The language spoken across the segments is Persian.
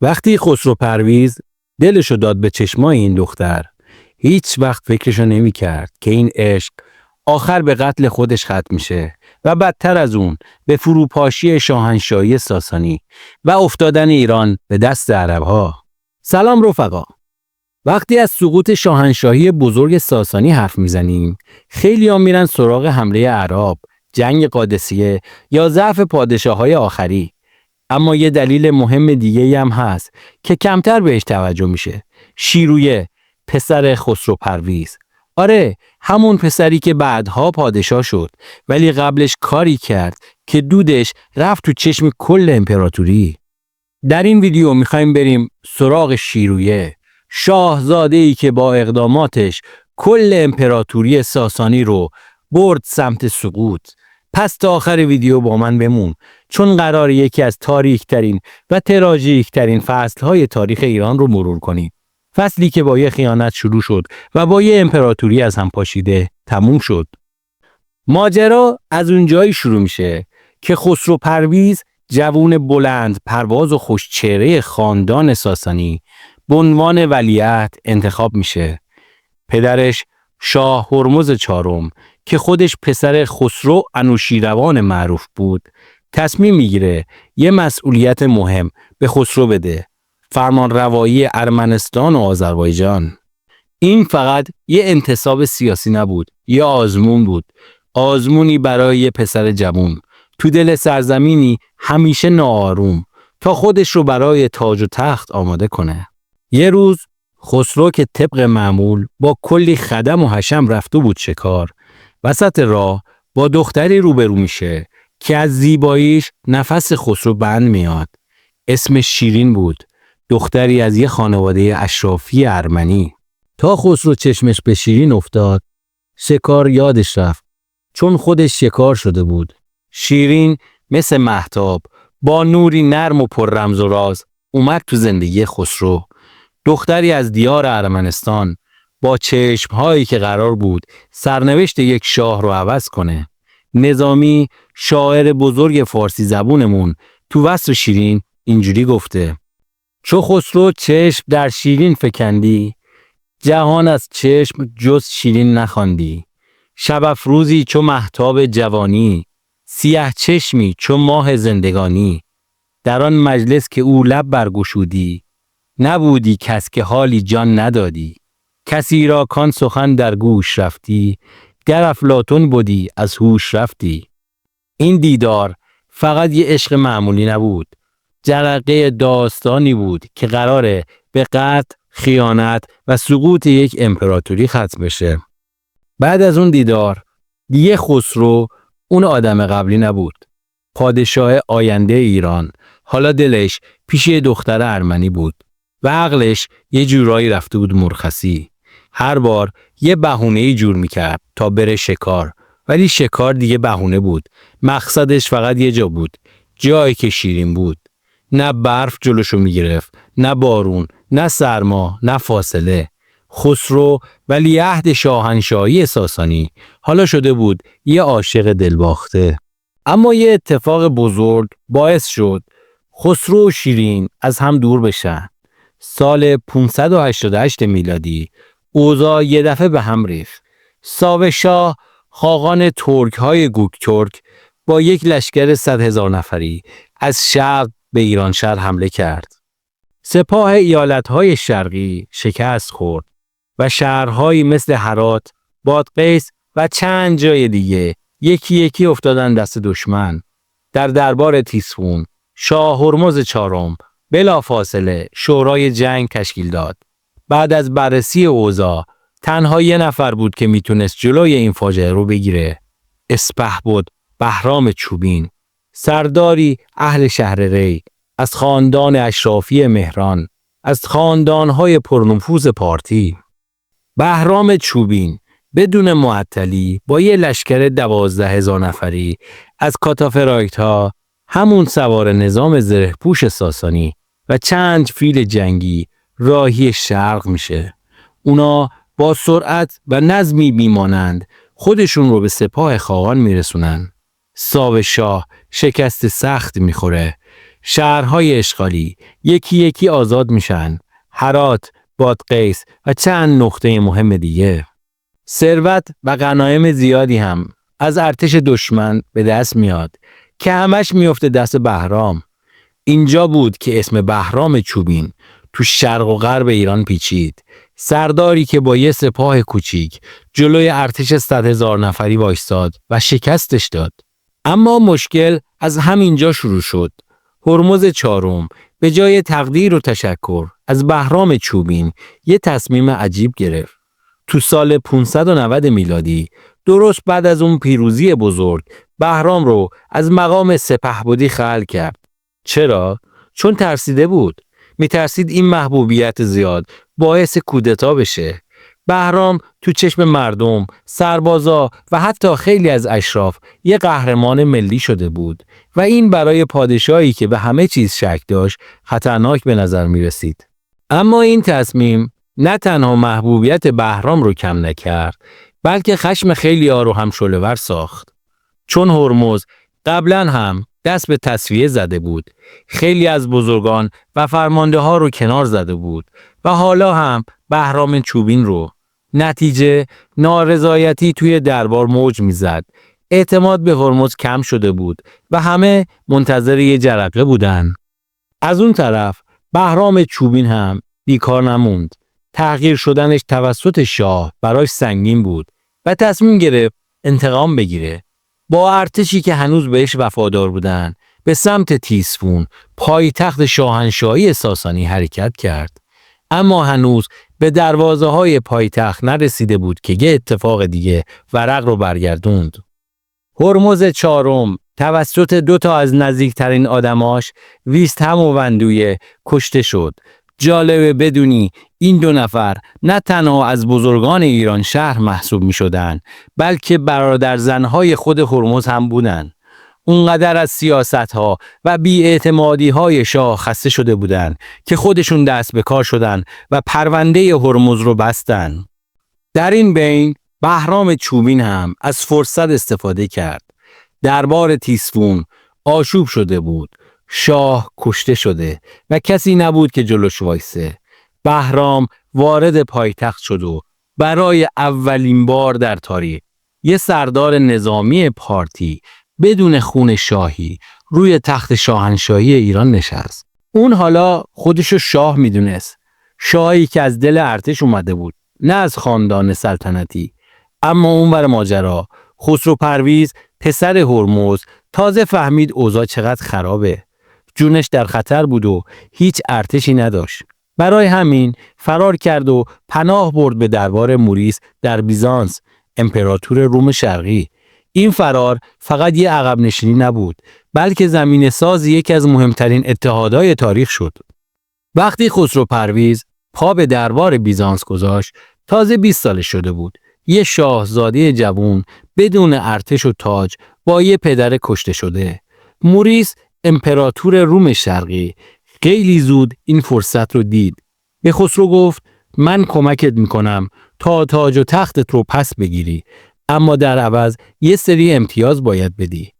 وقتی خسرو پرویز دلشو داد به چشمای این دختر، هیچ وقت فکرشو نمی کرد که این عشق آخر به قتل خودش ختم میشه و بدتر از اون به فروپاشی شاهنشاهی ساسانی و افتادن ایران به دست عربها. سلام رفقا. وقتی از سقوط شاهنشاهی بزرگ ساسانی حرف میزنیم، خیلی ها میرن سراغ حمله عرب، جنگ قادسیه یا ضعف پادشاه‌های آخری. اما یه دلیل مهم دیگه هم هست که کمتر بهش توجه میشه. شیرویه، پسر خسرو پرویز. آره، همون پسری که بعدها پادشاه شد، ولی قبلش کاری کرد که دودش رفت تو چشم کل امپراتوری. در این ویدیو میخوایم بریم سراغ شیرویه، شاهزاده‌ای که با اقداماتش کل امپراتوری ساسانی رو برد سمت سقوط. پس تا آخر ویدیو با من بمون، چون قراره یکی از تاریک‌ترین و تراژیک‌ترین فصل‌های تاریخ ایران رو مرور کنیم. فصلی که با یه خیانت شروع شد و با یه امپراتوری از هم پاشیده تموم شد. ماجرا از اونجایی شروع میشه که خسرو پرویز، جوون بلند پرواز و خوشچهره خاندان ساسانی، به عنوان ولیعهد انتخاب میشه. پدرش شاه هرمز چهارم که خودش پسر خسرو انوشیروان معروف بود، تصمیم میگیره یه مسئولیت مهم به خسرو بده: فرمانروایی ارمنستان و آذربایجان. این فقط یه انتصاب سیاسی نبود، یه آزمون بود. آزمونی برای یه پسر جوون تو دل سرزمینی همیشه ناآروم، تا خودش رو برای تاج و تخت آماده کنه. یه روز خسرو که طبق معمول با کلی خدم و حشم رفته بود شکار، وسط راه با دختری روبرو میشه که از زیباییش نفس خسرو بند میاد. اسمش شیرین بود، دختری از یه خانواده اشرافی ارمنی. تا خسرو چشمش به شیرین افتاد، شکار یادش رفت، چون خودش شکار شده بود. شیرین مثل مهتاب با نوری نرم و پر رمز و راز اومد تو زندگی خسرو. دختری از دیار ارمنستان با چشمهایی که قرار بود سرنوشت یک شاه رو عوض کنه. نظامی، شاعر بزرگ فارسی زبونمون، تو وصف شیرین اینجوری گفته: چو خسرو چشم در شیرین فکندی، جهان از چشم جز شیرین نخواندی. شب افروزی چو مهتاب جوانی، سیه چشمی چو ماه زندگانی. در آن مجلس که او لب برگشودی، نبودی کس که حالی جان ندادی. کسی را کان سخن در گوش رفتی، گر افلاطون بودی از هوش رفتی. این دیدار فقط یه عشق معمولی نبود، جرقه داستانی بود که قراره به قتل، خیانت و سقوط یک امپراتوری ختم بشه. بعد از اون دیدار دیگه خسرو اون آدم قبلی نبود. پادشاه آینده ایران حالا دلش پیش یه دختر ارمنی بود و عقلش یه جورایی رفته بود مرخصی. هر بار یه بهونه‌ای جور میکرد تا بره شکار، ولی شکار دیگه بهونه بود. مقصدش فقط یه جا بود، جایی که شیرین بود. نه برف جلوشو میگرفت، نه بارون، نه سرما، نه فاصله. خسرو ولیعهد شاهنشاهی ساسانی حالا شده بود یه عاشق دلباخته. اما یه اتفاق بزرگ باعث شد خسرو و شیرین از هم دور بشن. سال 588 میلادی اوضاع یه دفعه به هم ریخت. ساوه شاه، خاقان ترک‌های گوکترک، با یک لشکر 100,000 نفری از شرق به ایرانشهر حمله کرد. سپاه ایالت‌های شرقی شکست خورد و شهرهایی مثل هرات، بادغیس و چند جای دیگه یکی یکی افتادن دست دشمن. در دربار تیسفون، شاه هرمز چهارم بلافاصله شورای جنگ تشکیل داد. بعد از بررسی اوضاع، تنها یه نفر بود که میتونست جلوی این فاجعه رو بگیره: اسپهبد بهرام چوبین، سرداری اهل شهر ری، از خاندان اشرافی مهران، از خاندانهای پرنفوذ پارتی. بهرام چوبین بدون معطلی با یه لشکر 12,000 نفری از کاتافرایت‌ها، همون سوار نظام زره‌پوش ساسانی، و چند فیل جنگی راهی شرق میشه. اونا با سرعت و نظمی بیمانند خودشون رو به سپاه خاقان میرسونن. ساوه شاه شکست سخت میخوره. شهرهای اشغالی یکی یکی آزاد میشن. هرات، بادغیس و چند نقطه مهم دیگه. ثروت و غنایم زیادی هم از ارتش دشمن به دست میاد که همش میفته دست بهرام. اینجا بود که اسم بهرام چوبین تو شرق و غرب ایران پیچید. سرداری که با یه سپاه کوچیک جلوی ارتش 100,000 نفری وایستاد و شکستش داد. اما مشکل از همینجا شروع شد. هرمز چهارم به جای تقدیر و تشکر از بهرام چوبین یه تصمیم عجیب گرفت. تو سال 590 میلادی، درست بعد از اون پیروزی بزرگ، بهرام رو از مقام سپهبدی خلع کرد. چرا؟ چون ترسیده بود. میترسید این محبوبیت زیاد باعث کودتا بشه. بهرام تو چشم مردم، سربازا و حتی خیلی از اشراف یه قهرمان ملی شده بود و این برای پادشاهی که به همه چیز شک داشت خطرناک به نظر می رسید. اما این تصمیم نه تنها محبوبیت بهرام رو کم نکرد، بلکه خشم خیلی‌ها رو هم شعله‌ور ساخت. چون هرمز قبلا هم دست به تصفیه زده بود، خیلی از بزرگان و فرمانده ها رو کنار زده بود و حالا هم بهرام چوبین رو. نتیجه نارضایتی توی دربار موج میزد. اعتماد به هرمز کم شده بود و همه منتظر یه جرقه بودن. از اون طرف بهرام چوبین هم بیکار نموند. تغییر شدنش توسط شاه براش سنگین بود و تصمیم گرفت انتقام بگیره. با ارتشی که هنوز بهش وفادار بودن به سمت تیسفون، پایتخت شاهنشاهی ساسانی حرکت کرد. اما هنوز به دروازه های پایتخت نرسیده بود که یه اتفاق دیگه ورق رو برگردوند. هرمز چهارم توسط 2 از نزدیکترین آدماش، ویستهم و وندویه، کشته شد. جالبه بدونی این 2 نفر نه تنها از بزرگان ایران شهر محسوب می شدن، بلکه برادرزنهای خود هرمز هم بودن. اونقدر از سیاستها و بی‌اعتمادی‌های شاه خسته شده بودن که خودشون دست به کار شدن و پرونده هرمز رو بستن. در این بین بهرام چوبین هم از فرصت استفاده کرد. دربار تیسفون آشوب شده بود. شاه کشته شده و کسی نبود که جلوش وایسه. بهرام وارد پایتخت شد و برای اولین بار در تاریخ یه سردار نظامی پارتی بدون خون شاهی روی تخت شاهنشاهی ایران نشست. اون حالا خودشو شاه میدونست. شاهی که از دل ارتش اومده بود، نه از خاندان سلطنتی. اما اونور ماجرا خسرو پرویز پسر هرمز تازه فهمید اوضاع چقدر خرابه. جونش در خطر بود و هیچ ارتشی نداشت. برای همین فرار کرد و پناه برد به دربار موریس در بیزانس، امپراتور روم شرقی. این فرار فقط یه عقب نشینی نبود، بلکه زمینه ساز یکی از مهمترین اتحادهای تاریخ شد. وقتی خسرو پرویز پا به دربار بیزانس گذاشت، تازه 20 سالش شده بود. یه شاهزاده جوان بدون ارتش و تاج با یه پدر کشته شده. موریس امپراتور روم شرقی خیلی زود این فرصت رو دید. به خسرو گفت من کمکت میکنم تا تاج و تختت رو پس بگیری، اما در عوض یه سری امتیاز باید بدی.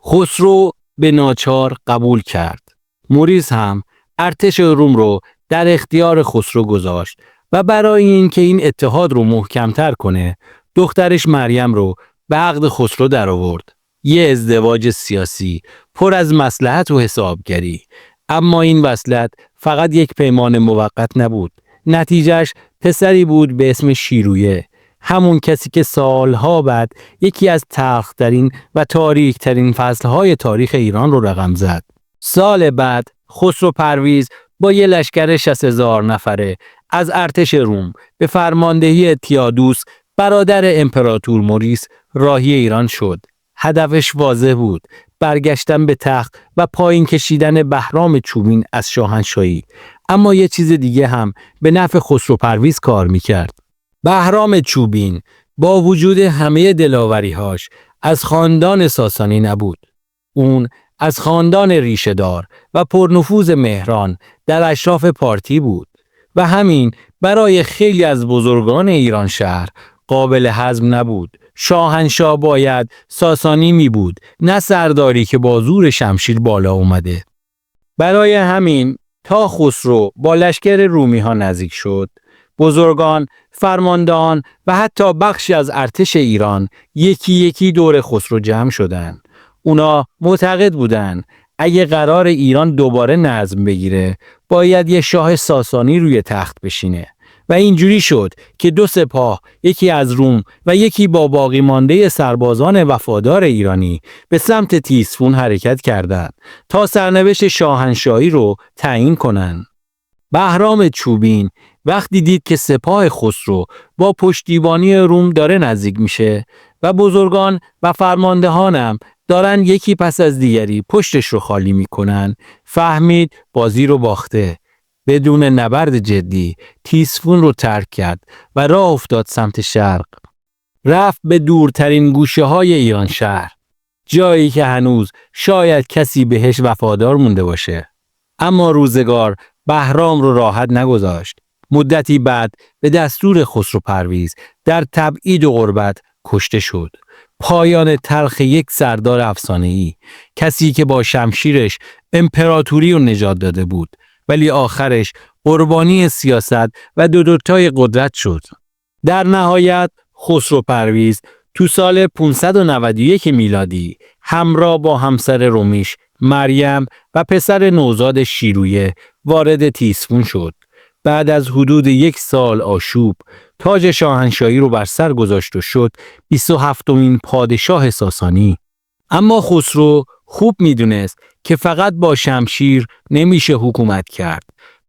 خسرو به ناچار قبول کرد. موریس هم ارتش روم رو در اختیار خسرو گذاشت و برای اینکه این اتحاد رو محکمتر کنه، دخترش مریم رو به عقد خسرو در آورد. یه ازدواج سیاسی پر از مصلحت و حسابگری. اما این وصلت فقط یک پیمان موقت نبود. نتیجهش پسری بود به اسم شیرویه، همون کسی که سالها بعد یکی از تلخترین و تاریکترین فصلهای تاریخ ایران رو رقم زد. سال بعد خسرو پرویز با یه لشکر 60,000 نفره از ارتش روم به فرماندهی تیادوس برادر امپراتور موریس راهی ایران شد. هدفش واضح بود: برگشتن به تخت و پایین کشیدن بهرام چوبین از شاهنشاهی. اما یه چیز دیگه هم به نفع خسرو پرویز کار میکرد. بهرام چوبین با وجود همه دلاوری‌هاش از خاندان ساسانی نبود. اون از خاندان ریشه‌دار و پرنفوذ مهران در اشراف پارتی بود و همین برای خیلی از بزرگان ایران شهر قابل هضم نبود. شاهنشاه باید ساسانی می بود، نه سرداری که با زور شمشیر بالا اومده. برای همین تا خسرو با لشکر رومی ها نزدیک شد، بزرگان، فرماندهان و حتی بخشی از ارتش ایران یکی یکی دور خسرو جمع شدند. اونا معتقد بودند اگه قرار ایران دوباره نظم بگیره، باید یه شاه ساسانی روی تخت بشینه. و اینجوری شد که دو سپاه، یکی از روم و یکی با باقی مانده سربازان وفادار ایرانی، به سمت تیسفون حرکت کردند تا سرنوشت شاهنشاهی رو تعیین کنند. بهرام چوبین وقتی دید که سپاه خسرو با پشتیبانی روم داره نزدیک میشه و بزرگان و فرماندهانم دارن یکی پس از دیگری پشتش رو خالی میکنن، فهمید بازی رو باخته. بدون نبرد جدی تیسفون رو ترک کرد و راه افتاد سمت شرق. رفت به دورترین گوشه های ایران شهر، جایی که هنوز شاید کسی بهش وفادار مونده باشه. اما روزگار بهرام رو راحت نگذاشت. مدتی بعد به دستور خسرو پرویز در تبعید و غربت کشته شد. پایان تلخ یک سردار افسانه‌ای، کسی که با شمشیرش امپراتوری رو نجات داده بود، ولی آخرش قربانی سیاست و دوتای قدرت شد. در نهایت خسرو پرویز تو سال 591 میلادی همراه با همسر رومیش مریم و پسر نوزاد شیرویه وارد تیسفون شد. بعد از حدود 1 سال آشوب، تاج شاهنشاهی رو بر سر گذاشت و شد 27مین پادشاه ساسانی. اما خسرو خوب میدونست که فقط با شمشیر نمیشه حکومت کرد.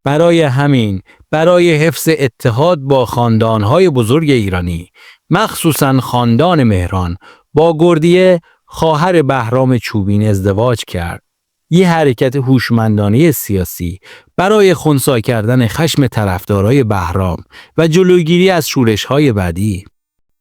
برای همین برای حفظ اتحاد با خاندانهای بزرگ ایرانی، مخصوصاً خاندان مهران، با گردیه خواهر بهرام چوبین ازدواج کرد. یه حرکت هوشمندانه سیاسی برای خنثی کردن خشم طرفدارای بهرام و جلوگیری از شورش‌های بعدی.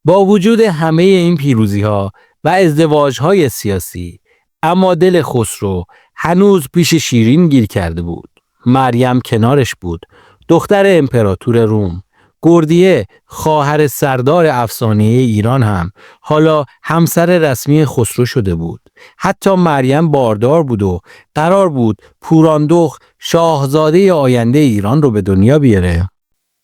با وجود همه این پیروزی‌ها و ازدواج‌های سیاسی، اما دل خسرو هنوز پیش شیرین گیر کرده بود. مریم کنارش بود، دختر امپراتور روم. گردیه خواهر سردار افسانه‌ای ایران هم حالا همسر رسمی خسرو شده بود. حتی مریم باردار بود و قرار بود پوراندخت شاهزاده آینده ایران رو به دنیا بیاره.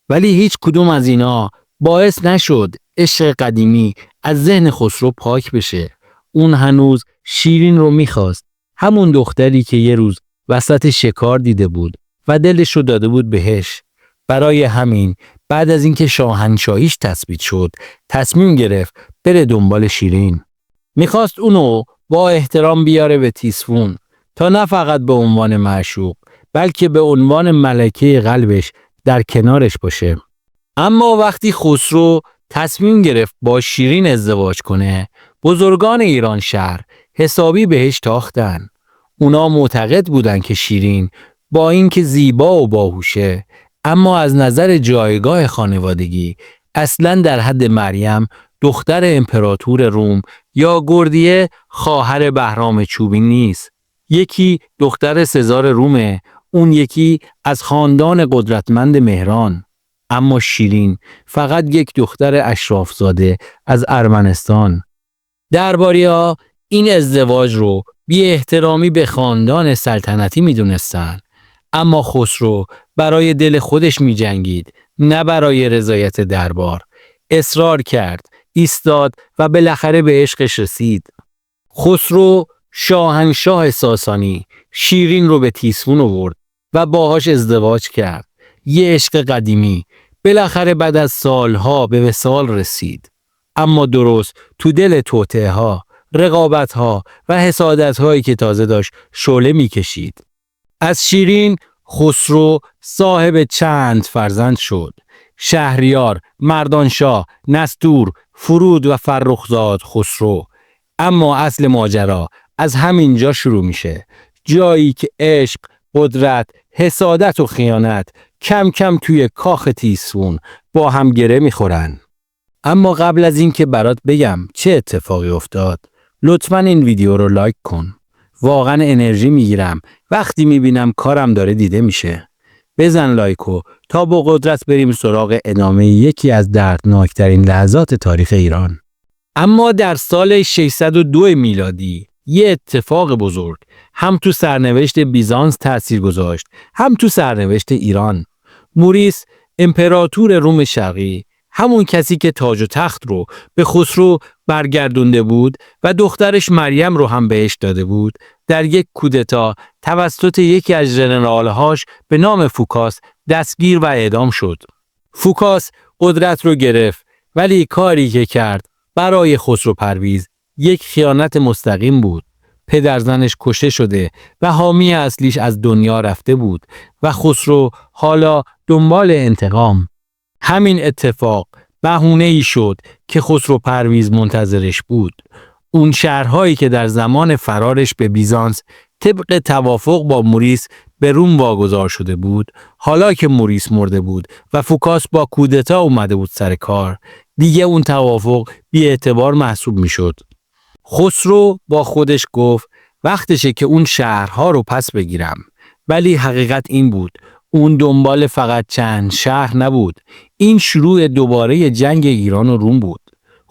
ولی هیچ کدوم از اینا باعث نشد عشق قدیمی از ذهن خسرو پاک بشه. اون هنوز شیرین رو میخواست، همون دختری که یه روز وسط شکار دیده بود و دلش رو داده بود بهش. برای همین بعد از اینکه شاهنشاهیش تثبیت شد، تصمیم گرفت بره دنبال شیرین. میخواست اونو با احترام بیاره به تیسفون تا نه فقط به عنوان معشوق، بلکه به عنوان ملکه قلبش در کنارش باشه. اما وقتی خسرو تصمیم گرفت با شیرین ازدواج کنه، بزرگان ایران شهر حسابی بهش تاختن. اونا معتقد بودن که شیرین با اینکه زیبا و باهوشه، اما از نظر جایگاه خانوادگی اصلاً در حد مریم دختر امپراتور روم یا گردیه خواهر بهرام چوبین نیست. یکی دختر سزار رومه، اون یکی از خاندان قدرتمند مهران. اما شیرین فقط یک دختر اشرافزاده از ارمنستان. درباری‌ها این ازدواج رو بی احترامی به خاندان سلطنتی می دونستن. اما خسرو برای دل خودش می جنگید، نه برای رضایت دربار. اصرار کرد، ایستاد و بالاخره به عشقش رسید. خسرو شاهنشاه ساسانی شیرین رو به تیسفون آورد و باهاش ازدواج کرد. یه عشق قدیمی بالاخره بعد از سالها به وصال رسید. اما درست تو دل توطئه‌ها، رقابت‌ها و حسادت‌هایی که تازه داشت شعله می‌کشید. از شیرین خسرو صاحب چند فرزند شد: شهریار، مردانشاه، نستور، فرود و فرخزاد خسرو. اما اصل ماجرا از همین جا شروع میشه، جایی که عشق، قدرت، حسادت و خیانت کم کم توی کاخ تیسفون با هم گره میخورن. اما قبل از این که برات بگم چه اتفاقی افتاد، لطفاً این ویدیو رو لایک کن. واقعا انرژی میگیرم وقتی میبینم کارم داره دیده میشه. بزن لایکو تا با قدرت بریم سراغ ادامه یکی از دردناکترین لحظات تاریخ ایران. اما در سال 602 میلادی یه اتفاق بزرگ هم تو سرنوشت بیزانس تأثیر گذاشت، هم تو سرنوشت ایران. موریس امپراتور روم شرقی، همون کسی که تاج و تخت رو به خسرو برگردونده بود و دخترش مریم رو هم بهش داده بود، در یک کودتا توسط یکی از ژنرال‌هاش به نام فوکاس دستگیر و اعدام شد. فوکاس قدرت رو گرفت، ولی کاری که کرد برای خسرو پرویز یک خیانت مستقیم بود. پدرزنش کشته شده و حامی اصلیش از دنیا رفته بود و خسرو حالا دنبال انتقام. همین اتفاق بهونه‌ای شد که خسرو پرویز منتظرش بود. اون شهرهایی که در زمان فرارش به بیزانس طبق توافق با موریس به روم واگذار شده بود، حالا که موریس مرده بود و فوکاس با کودتا اومده بود سر کار، دیگه اون توافق بی اعتبار محسوب میشد. خسرو با خودش گفت وقتشه که اون شهرها رو پس بگیرم، ولی حقیقت این بود اون دنبال فقط چند شهر نبود، این شروع دوباره جنگ ایران و روم بود.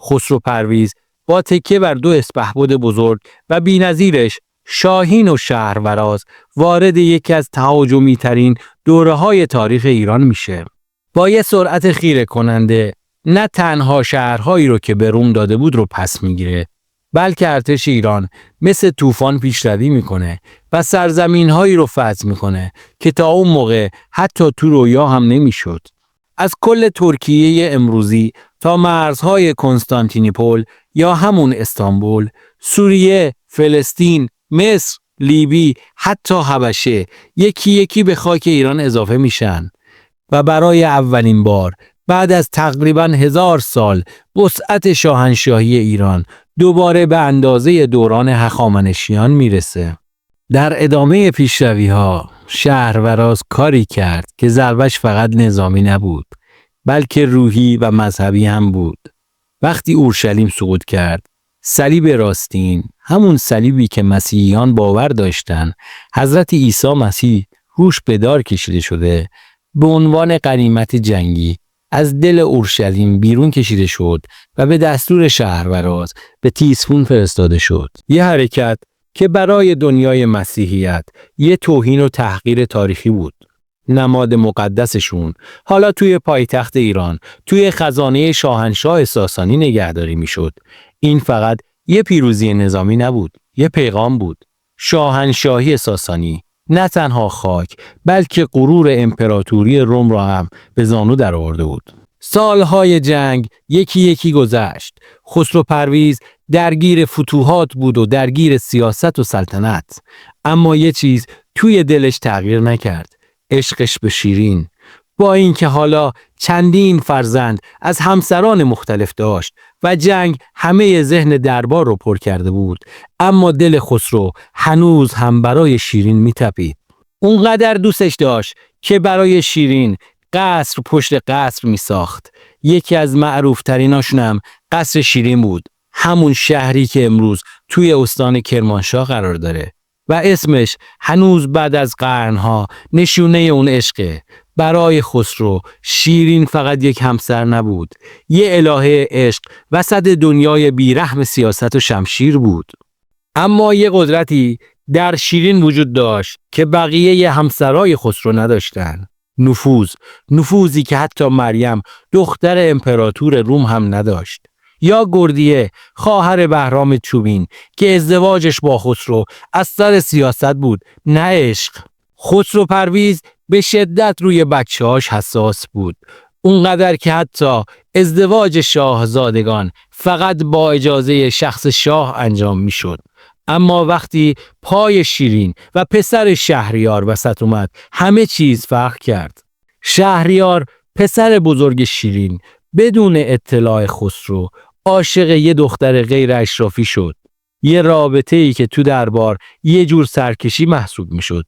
خسرو پرویز با تکیه بر دو اسپهبد بزرگ و بی‌نظیرش شاهین و شهروراز وارد یکی از تهاجمی ترین دوره‌های تاریخ ایران میشه. با یه سرعت خیره کننده نه تنها شهرهایی رو که به روم داده بود رو پس میگیره، بلکه ارتش ایران مثل طوفان پیشروی میکنه و سرزمین‌هایی رو فتح میکنه که تا اون موقع حتی تو رویا هم نمیشد. از کل ترکیه امروزی تا مرزهای کنستانتینیپل یا همون استانبول، سوریه، فلسطین، مصر، لیبی، حتی حبشه یکی یکی به خاک ایران اضافه میشن و برای اولین بار بعد از تقریباً 1000 سال وسعت شاهنشاهی ایران دوباره به اندازه دوران هخامنشیان میرسه. در ادامه پیشروی‌ها شهروراز کاری کرد که ضربش فقط نظامی نبود، بلکه روحی و مذهبی هم بود. وقتی اورشلیم سقوط کرد، صلیب راستین، همون صلیبی که مسیحیان باور داشتن حضرت عیسی مسیح روش به دار کشیده شده، به عنوان غنیمت جنگی از دل اورشلیم بیرون کشیده شد و به دستور شهروراز به تیسفون فرستاده شد. یه حرکت که برای دنیای مسیحیت یه توهین و تحقیر تاریخی بود. نماد مقدسشون حالا توی پایتخت ایران، توی خزانه شاهنشاه ساسانی نگهداری میشد. این فقط یه پیروزی نظامی نبود، یه پیغام بود. شاهنشاهی ساسانی نه تنها خاک، بلکه غرور امپراتوری روم را هم به زانو در آورده بود. سالهای جنگ یکی یکی گذشت. خسرو پرویز درگیر فتوحات بود و درگیر سیاست و سلطنت، اما یه چیز توی دلش تغییر نکرد: عشقش به شیرین. با اینکه حالا چندین فرزند از همسران مختلف داشت و جنگ همه ذهن دربار رو پر کرده بود، اما دل خسرو هنوز هم برای شیرین میتپید. اونقدر دوستش داشت که برای شیرین قصر پشت قصر میساخت. یکی از معروف تریناشون هم قصر شیرین بود، همون شهری که امروز توی استان کرمانشاه قرار داره و اسمش هنوز بعد از قرنها نشونه اون عشقه. برای خسرو شیرین فقط یک همسر نبود، یه الهه عشق وسط دنیای بیرحم سیاست و شمشیر بود. اما یه قدرتی در شیرین وجود داشت که بقیه همسرای خسرو نداشتن: نفوذ. نفوذی که حتی مریم دختر امپراتور روم هم نداشت. یا گردیه، خواهر بهرام چوبین، که ازدواجش با خسرو از سر سیاست بود نه عشق. خسرو پرویز به شدت روی بچه‌هاش حساس بود، اونقدر که حتی ازدواج شاهزادگان فقط با اجازه شخص شاه انجام میشد. اما وقتی پای شیرین و پسر شهریار وسط اومد، همه چیز فرق کرد. شهریار، پسر بزرگ شیرین، بدون اطلاع خسرو عاشق یه دختر غیر اشرافی شد. یه رابطه‌ای که تو دربار یه جور سرکشی محسوب میشد.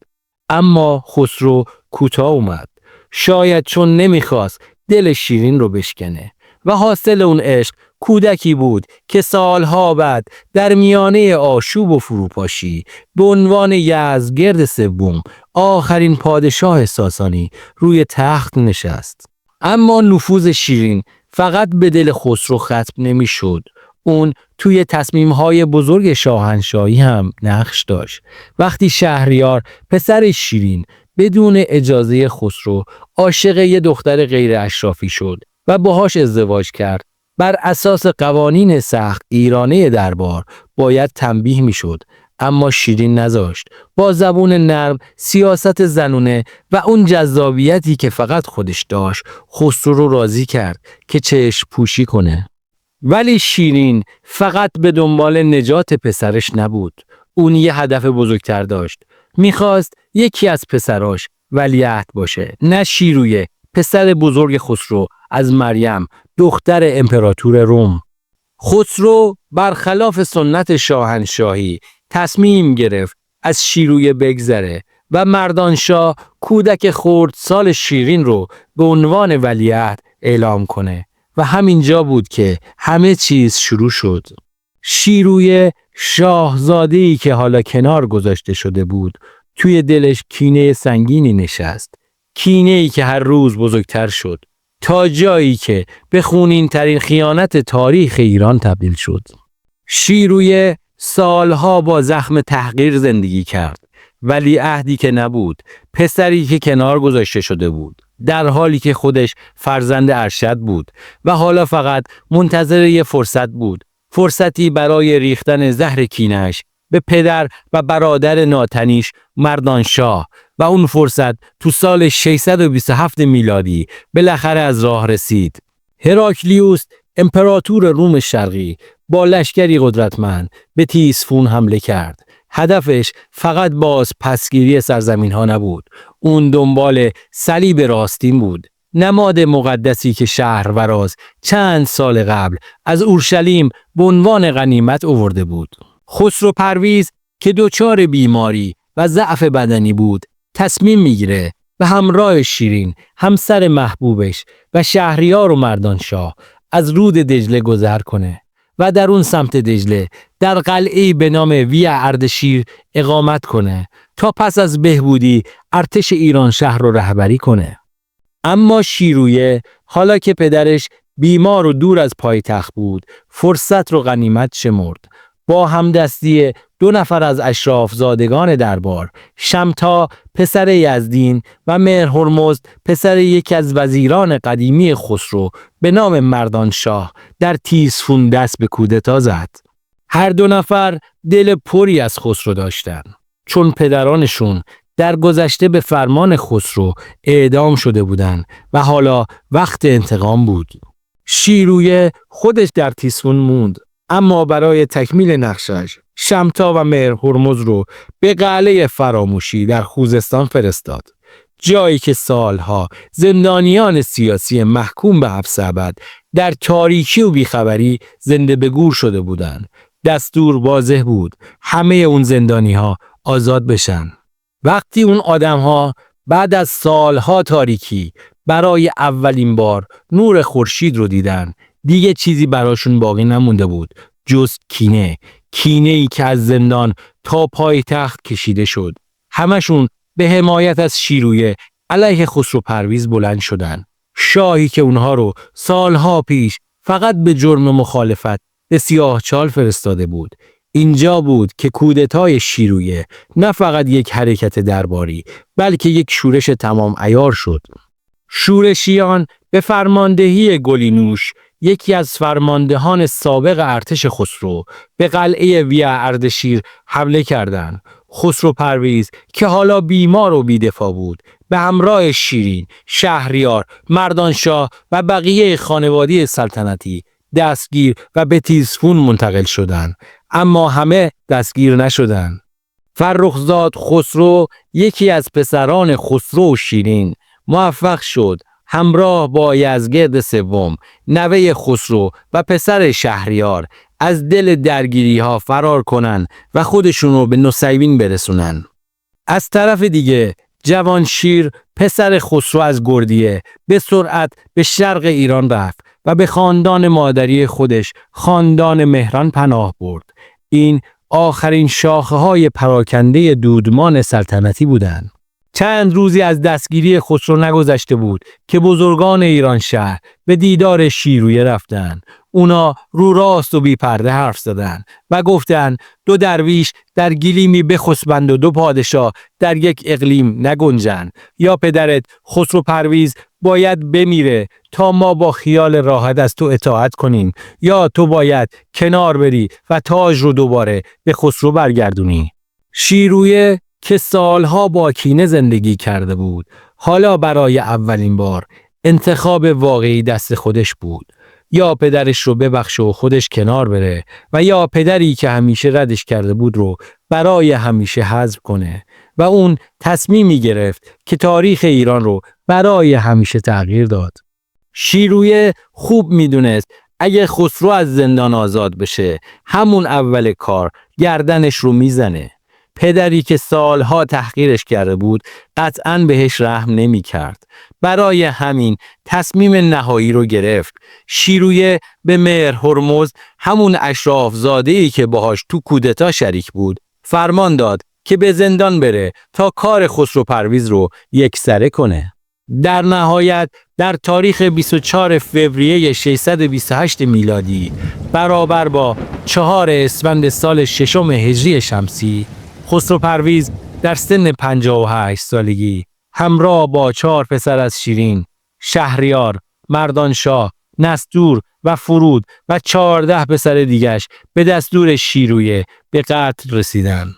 اما خسرو کوتاه اومد، شاید چون نمیخواست دل شیرین رو بشکنه، و حاصل اون عشق کودکی بود که سالها بعد در میانه آشوب و فروپاشی به عنوان یزدگرد سوم، آخرین پادشاه ساسانی، روی تخت نشست. اما نفوذ شیرین فقط به دل خسرو ختم نمیشد. اون توی تصمیم‌های بزرگ شاهنشاهی هم نقش داشت. وقتی شهریار پسر شیرین بدون اجازه خسرو عاشق یه دختر غیر اشرافی شد و باهاش ازدواج کرد، بر اساس قوانین سخت ایرانی دربار باید تنبیه میشد، اما شیرین نذاشت. با زبون نرم، سیاست زنونه و اون جذابیتی که فقط خودش داشت، خسرو رو راضی کرد که چشم پوشی کنه. ولی شیرین فقط به دنبال نجات پسرش نبود. اون یه هدف بزرگتر داشت. میخواست یکی از پسراش ولیعهد باشه، نه شیرویه، پسر بزرگ خسرو از مریم، دختر امپراتور روم. خسرو برخلاف سنت شاهنشاهی تصمیم گرفت از شیرویه بگذره و مردانشاه کودک خردسال شیرین رو به عنوان ولیعهد اعلام کنه و همینجا بود که همه چیز شروع شد. شیرویه، شاهزاده‌ای که حالا کنار گذاشته شده بود، توی دلش کینه سنگینی نشست. کینه‌ای که هر روز بزرگتر شد تا جایی که به خونین‌ترین خیانت تاریخ ایران تبدیل شد. شیرویه سالها با زخم تحقیر زندگی کرد. ولیعهدی که نبود، پسری که کنار گذاشته شده بود، در حالی که خودش فرزند ارشد بود و حالا فقط منتظر یه فرصت بود. فرصتی برای ریختن زهر کینه‌اش به پدر و برادر ناتنیش مردانشاه، و اون فرصت تو سال 627 میلادی بالاخره از راه رسید. هراکلیوس، امپراتور روم شرقی، با لشکری قدرتمند به تیسفون حمله کرد. هدفش فقط باز پسگیری سرزمین ها نبود. اون دنبال صلیب راستین بود، نماد مقدسی که شهروراز چند سال قبل از اورشلیم به عنوان غنیمت آورده بود. خسرو پرویز که دچار بیماری و ضعف بدنی بود، تصمیم میگیره و همراه شیرین، همسر محبوبش و شهریار و مردانشاه، از رود دجله گذر کنه و در اون سمت دجله در قلعه‌ای به نام ویا اردشیر اقامت کنه تا پس از بهبودی ارتش ایران شهر رو رهبری کنه. اما شیرویه، حالا که پدرش بیمار و دور از پایتخت بود، فرصت رو غنیمت شمرد. با همدستی 2 نفر از اشرافزادگان دربار، شمتا پسر یزدین و مهرهرمزد پسر یکی از وزیران قدیمی خسرو به نام مردانشاه، در تیسفون دست به کودتا زد. هر 2 نفر دل پری از خسرو داشتن، چون پدرانشون در گذشته به فرمان خسرو اعدام شده بودند و حالا وقت انتقام بود. شیرویه خودش در تیسفون موند، اما برای تکمیل نقشش شمتا و مهرهرمزد رو به قلعه فراموشی در خوزستان فرستاد، جایی که سالها زندانیان سیاسی محکوم به حبس ابد در تاریکی و بیخبری زنده به گور شده بودند. دستور واضح بود همه اون زندانی‌ها آزاد بشن. وقتی اون آدم‌ها بعد از سالها تاریکی برای اولین بار نور خورشید رو دیدن، دیگه چیزی براشون باقی نمونده بود جز کینه. کینه‌ای که از زندان تا پایتخت کشیده شد. همشون به حمایت از شیرویه علیه خسرو پرویز بلند شدن. شاهی که اونها رو سالها پیش فقط به جرم مخالفت به سیاهچال فرستاده بود. اینجا بود که کودتای شیرویه نه فقط یک حرکت درباری، بلکه یک شورش تمام عیار شد. شورشیان به فرماندهی گلینوش، یکی از فرماندهان سابق ارتش خسرو، به قلعه ویا اردشیر حمله کردند. خسرو پرویز که حالا بیمار و بی‌دفاع بود، به همراه شیرین، شهریار، مردانشاه و بقیه خانواده سلطنتی دستگیر و به تیسفون منتقل شدند. اما همه دستگیر نشدند. فرخزاد خسرو، یکی از پسران خسرو و شیرین، موفق شد همراه با یزگرد سوم، نوه خسرو و پسر شهریار، از دل درگیری ها فرار کنن و خودشونو به نوسیبین برسونن. از طرف دیگه جوانشیر پسر خسرو از گردیه به سرعت به شرق ایران رفت و به خاندان مادری خودش، خاندان مهران، پناه برد. این آخرین شاخه های پراکنده دودمان سلطنتی بودند. چند روزی از دستگیری خسرو نگذشته بود که بزرگان ایران شهر به دیدار شیرویه رفتن. اونا رو راست و بی پرده حرف زدن و گفتن 2 درویش در گلیمی بخسبند و 2 پادشاه در یک اقلیم نگنجند. یا پدرت خسرو پرویز باید بمیره تا ما با خیال راحت از تو اطاعت کنیم، یا تو باید کنار بری و تاج رو دوباره به خسرو برگردونی. شیرویه که سالها با کینه زندگی کرده بود، حالا برای اولین بار انتخاب واقعی دست خودش بود. یا پدرش رو ببخشه و خودش کنار بره و یا پدری که همیشه ردش کرده بود رو برای همیشه حذف کنه. و اون تصمیمی گرفت که تاریخ ایران رو برای همیشه تغییر داد. شیرویه خوب میدونست اگه خسرو از زندان آزاد بشه همون اول کار گردنش رو میزنه. پدری که سالها تحقیرش کرده بود قطعاً بهش رحم نمی کرد. برای همین تصمیم نهایی رو گرفت. شیرویه به مهر هرمز، همون اشرافزاده‌ای که باهاش تو کودتا شریک بود، فرمان داد که به زندان بره تا کار خسرو پرویز رو یکسره کنه. در نهایت در تاریخ 24 فوریه 628 میلادی برابر با 4 اسفند سال 6 هجری شمسی، خسرو پرویز در سن 58 سالگی همراه با 4 پسر از شیرین، شهریار، مردانشاه، نستور و فرود و 14 پسر دیگش به دستور شیرویه به قتل رسیدند.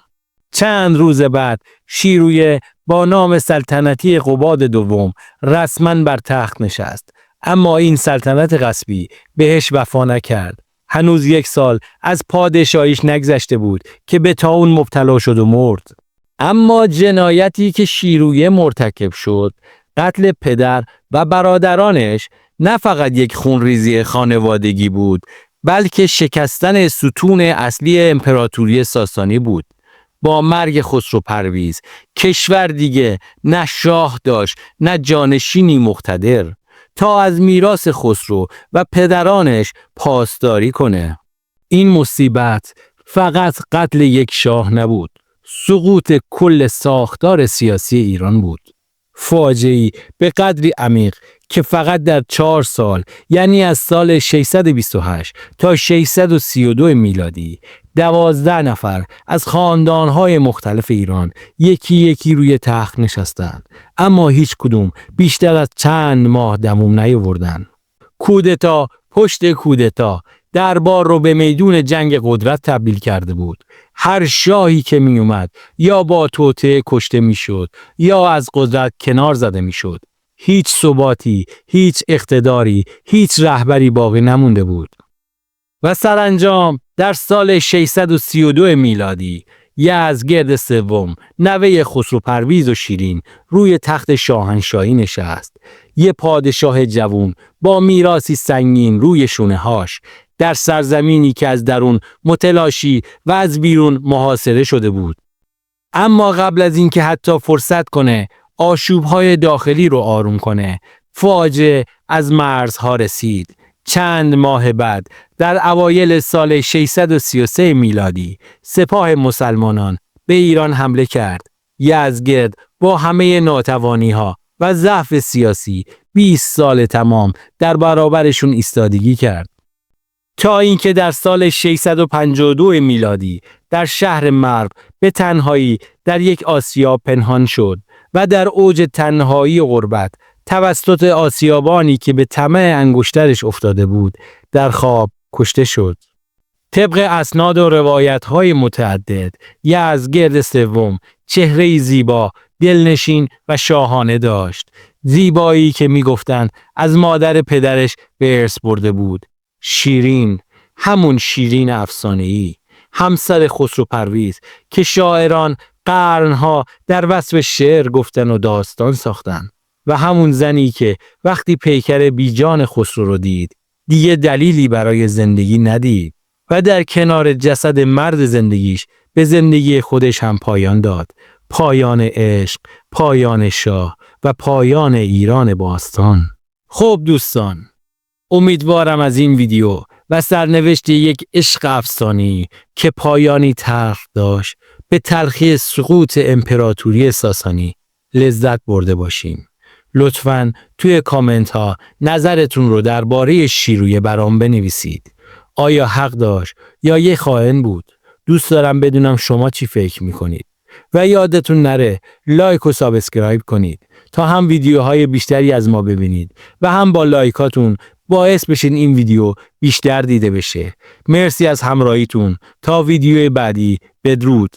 چند روز بعد شیرویه با نام سلطنتی قباد دوم رسما بر تخت نشست، اما این سلطنت غصبی بهش وفا نکرد. هنوز 1 سال از پادشاهیش نگذشته بود که به طاعون مبتلا شد و مرد. اما جنایتی که شیرویه مرتکب شد، قتل پدر و برادرانش، نه فقط یک خونریزی خانوادگی بود، بلکه شکستن ستون اصلی امپراتوری ساسانی بود. با مرگ خسرو پرویز کشور دیگه نه شاه داشت نه جانشینی مقتدر تا از میراث خسرو و پدرانش پاسداری کنه. این مصیبت فقط قتل یک شاه نبود، سقوط کل ساختار سیاسی ایران بود. فاجعه‌ای به قدری عمیق که فقط در 4 سال، یعنی از سال 628 تا 632 میلادی، 12 نفر از خاندانهای مختلف ایران یکی یکی روی تخت نشستند، اما هیچ کدوم بیشتر از چند ماه دوام نیاوردند. کودتا پشت کودتا دربار رو به میدون جنگ قدرت تبدیل کرده بود. هر شاهی که می اومد یا با توطئه کشته می شد یا از قدرت کنار زده می شد. هیچ ثباتی، هیچ اقتداری، هیچ رهبری باقی نمونده بود. و سرانجام در سال 632 میلادی یزدگرد سوم، نوه خسرو پرویز و شیرین، روی تخت شاهنشاهی نشست. یه پادشاه جوان با میراثی سنگین روی شونه‌هاش، در سرزمینی که از درون متلاشی و از بیرون محاصره شده بود. اما قبل از اینکه حتی فرصت کنه آشوب‌های داخلی رو آروم کنه، فاجعه از مرزها رسید. چند ماه بعد در اوایل سال 633 میلادی سپاه مسلمانان به ایران حمله کرد. یزدگرد با همه ناتوانی‌ها و ضعف سیاسی 20 سال تمام در برابرشون ایستادگی کرد، تا اینکه در سال 652 میلادی در شهر مرو به تنهایی در یک آسیاب پنهان شد و در اوج تنهایی و غربت توسط آسیابانی که به طمع انگشترش افتاده بود در خواب کشته شد. طبق اسناد و روایت‌های متعدد، یزدگرد سوم چهره‌ای زیبا، دلنشین و شاهانه داشت. زیبایی که می‌گفتند از مادر پدرش به ارث برده بود. شیرین، همون شیرین افسانه‌ای، همسر خسرو پرویز که شاعران قرنها در وصف شعر گفتن و داستان ساختن، و همون زنی که وقتی پیکر بیجان خسرو رو دید دیگه دلیلی برای زندگی ندید و در کنار جسد مرد زندگیش به زندگی خودش هم پایان داد. پایان عشق، پایان شاه و پایان ایران باستان. خب دوستان، امیدوارم از این ویدیو و سرنوشت یک عشق افسانه‌ای که پایانی تلخ داشت به تلخی سقوط امپراتوری ساسانی لذت برده باشیم. لطفاً توی کامنت ها نظرتون رو درباره شیرویه برام بنویسید. آیا حق داشت یا یه خائن بود؟ دوست دارم بدونم شما چی فکر میکنید. و یادتون نره لایک و سابسکرایب کنید تا هم ویدیوهای بیشتری از ما ببینید و هم با لایکاتون باعث بشین این ویدیو بیشتر دیده بشه. مرسی از همراهیتون. تا ویدیو بعدی، بدرود.